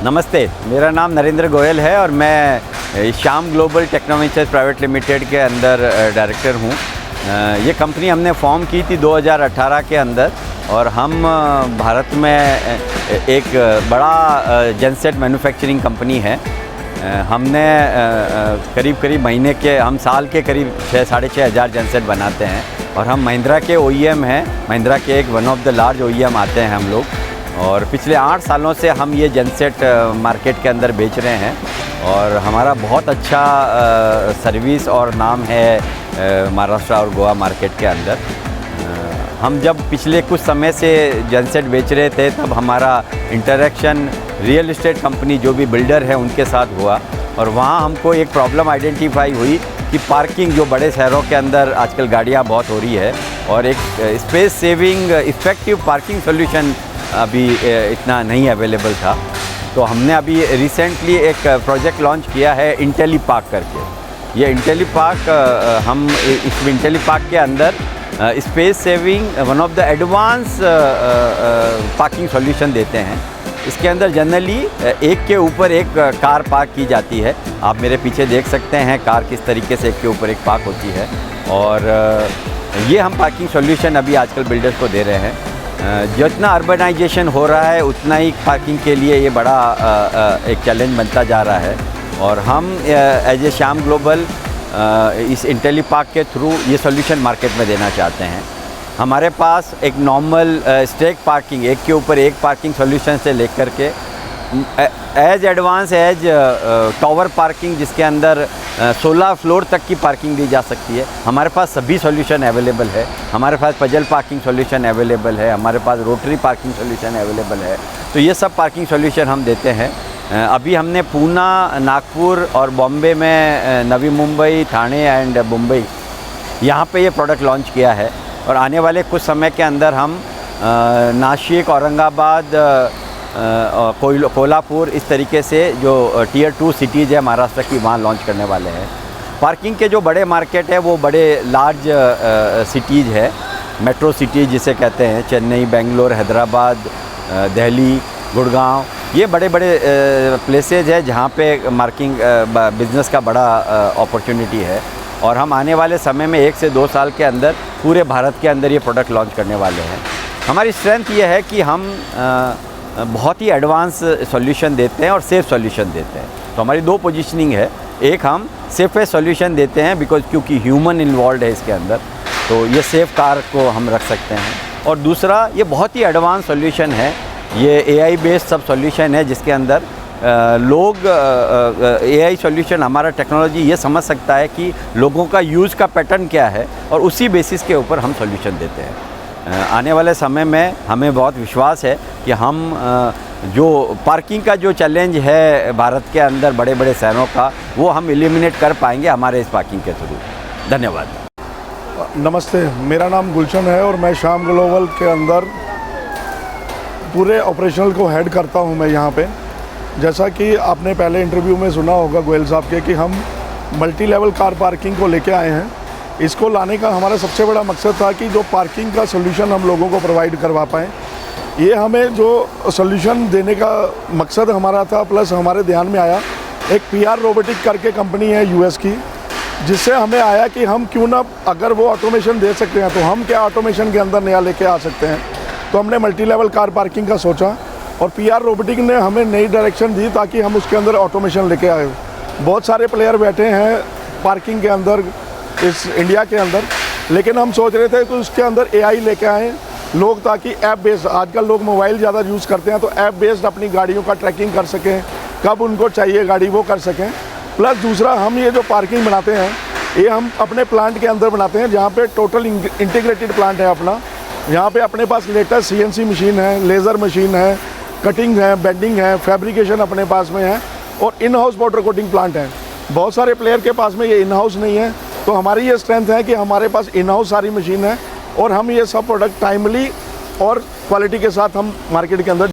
नमस्ते, मेरा नाम नरेंद्र गोयल है और मैं श्याम ग्लोबल टेक्नोवेंचर्स प्राइवेट लिमिटेड के अंदर डायरेक्टर हूँ। ये कंपनी हमने फॉर्म की थी 2018 के अंदर और हम भारत में एक बड़ा जनसेट मैन्युफैक्चरिंग कंपनी है। हमने करीब महीने के हम साल के करीब 6-6.5 हज़ार जनसेट बनाते हैं और हम महिंद्रा के OEM हैं। महिंद्रा के एक one of the large OEM आते हैं हम लोग और पिछले 8 सालों से हम ये जनसेट मार्केट के अंदर बेच रहे हैं और हमारा बहुत अच्छा सर्विस और नाम है महाराष्ट्र और गोवा मार्केट के अंदर। हम जब पिछले कुछ समय से जनसेट बेच रहे थे तब हमारा इंटरेक्शन रियल एस्टेट कंपनी जो भी बिल्डर है उनके साथ हुआ और वहाँ हमको एक प्रॉब्लम आइडेंटिफाई हुई कि पार्किंग जो बड़े शहरों के अंदर आजकल गाड़ियाँ बहुत हो रही है और एक space saving effective parking solution अभी इतना नहीं अवेलेबल था। तो हमने अभी रिसेंटली एक प्रोजेक्ट लॉन्च किया है इंटेलीपार्क करके। ये इंटेलीपार्क हम इस इंटेलीपार्क के अंदर space saving one of the advance parking solution देते हैं। इसके अंदर जनरली एक के ऊपर एक कार पार्क की जाती है। आप मेरे पीछे देख सकते हैं कार किस तरीके से एक के ऊपर एक पार्क होती है और ये हम पार्किंग सॉल्यूशन अभी आजकल बिल्डर्स को दे रहे हैं। जितना अर्बनाइजेशन हो रहा है उतना ही पार्किंग के लिए ये बड़ा एक चैलेंज बनता जा रहा है और हम एज ए श्याम ग्लोबल इस इंटेलीपार्क के थ्रू ये सॉल्यूशन मार्केट में देना चाहते हैं। हमारे पास एक नॉर्मल स्टैक पार्किंग एक के ऊपर एक पार्किंग सॉल्यूशन से लेकर के as advance as tower parking जिसके अंदर 16 फ्लोर तक की पार्किंग दी जा सकती है। हमारे पास सभी सॉल्यूशन अवेलेबल है। हमारे पास पजल पार्किंग सॉल्यूशन अवेलेबल है, हमारे पास रोटरी पार्किंग सॉल्यूशन अवेलेबल है। तो ये सब पार्किंग सॉल्यूशन हम देते हैं। अभी हमने पूना, नागपुर और बॉम्बे में नवी मुंबई, ठाणे एंड मुंबई यहाँ पे ये प्रोडक्ट लॉन्च किया है और आने वाले कुछ समय के अंदर हम नासिक, औरंगाबाद, कोल्हापुर इस तरीके से जो टियर 2 सिटीज़ है महाराष्ट्र की वहाँ लॉन्च करने वाले हैं। पार्किंग के जो बड़े मार्केट है वो बड़े लार्ज सिटीज़ है, मेट्रो सिटीज़ जिसे कहते हैं, चेन्नई, बेंगलोर, हैदराबाद, दिल्ली, गुड़गांव, ये बड़े प्लेसेज है जहाँ पे मार्किंग बिज़नेस का बड़ा अपॉर्चुनिटी है और हम आने वाले समय में 1 से 2 साल के अंदर पूरे भारत के अंदर ये प्रोडक्ट लॉन्च करने वाले हैं। हमारी स्ट्रेंथ ये है कि हम बहुत ही एडवांस सॉल्यूशन देते हैं और सेफ़ सॉल्यूशन देते हैं। तो हमारी 2 पोजीशनिंग है। एक, हम सेफेस्ट सॉल्यूशन देते हैं बिकॉज क्योंकि ह्यूमन इन्वॉल्व है इसके अंदर, तो ये सेफ़ कार को हम रख सकते हैं। और दूसरा, ये बहुत ही एडवांस सॉल्यूशन है। ये AI बेस्ड सब सॉल्यूशन है जिसके अंदर लोग AI सॉल्यूशन हमारा टेक्नोलॉजी ये समझ सकता है कि लोगों का यूज़ का पैटर्न क्या है और उसी बेसिस के ऊपर हम सॉल्यूशन देते हैं। आने वाले समय में हमें बहुत विश्वास है कि हम जो पार्किंग का जो चैलेंज है भारत के अंदर बड़े शहरों का, वो हम एलिमिनेट कर पाएंगे हमारे इस पार्किंग के थ्रू। धन्यवाद। नमस्ते, मेरा नाम गुलशन है और मैं श्याम ग्लोबल के अंदर पूरे ऑपरेशनल को हेड करता हूं मैं यहाँ पे। जैसा कि आपने पहले इंटरव्यू में सुना होगा गोयल साहब के कि हम मल्टी लेवल कार पार्किंग को लेके आए हैं। इसको लाने का हमारा सबसे बड़ा मकसद था कि जो पार्किंग का सोल्यूशन हम लोगों को प्रोवाइड करवा पाएँ। ये हमें जो सोल्यूशन देने का मकसद हमारा था, प्लस हमारे ध्यान में आया एक PR रोबोटिक करके कंपनी है US की, जिससे हमें आया कि हम क्यों ना, अगर वो ऑटोमेशन दे सकते हैं तो हम क्या ऑटोमेशन के अंदर नया लेके आ सकते हैं। तो हमने मल्टी लेवल कार पार्किंग का सोचा और PR रोबोटिक ने हमें नई डायरेक्शन दी ताकि हम उसके अंदर ऑटोमेशन लेके आए। बहुत सारे प्लेयर बैठे हैं पार्किंग के अंदर इस इंडिया के अंदर, लेकिन हम सोच रहे थे कि उसके अंदर AI लेके आएँ लोग, ताकि ऐप बेस्ड, आजकल लोग मोबाइल ज़्यादा यूज़ करते हैं, तो ऐप बेस्ड अपनी गाड़ियों का ट्रैकिंग कर सकें, कब उनको चाहिए गाड़ी वो कर सकें। प्लस दूसरा, हम ये जो पार्किंग बनाते हैं ये हम अपने प्लांट के अंदर बनाते हैं जहाँ पे टोटल इंटीग्रेटेड प्लांट है अपना। यहाँ पे अपने पास लेटेस्ट CNC मशीन है, लेज़र मशीन है, कटिंग है, बेंडिंग है, फैब्रिकेशन अपने पास में है और in house powder coating plant है। बहुत सारे प्लेयर के पास में ये इन हाउस नहीं है, तो हमारी ये स्ट्रेंथ है कि हमारे पास इन हाउस सारी मशीन है और हम ये सब प्रोडक्ट टाइमली और क्वालिटी के साथ हम मार्केट के अंदर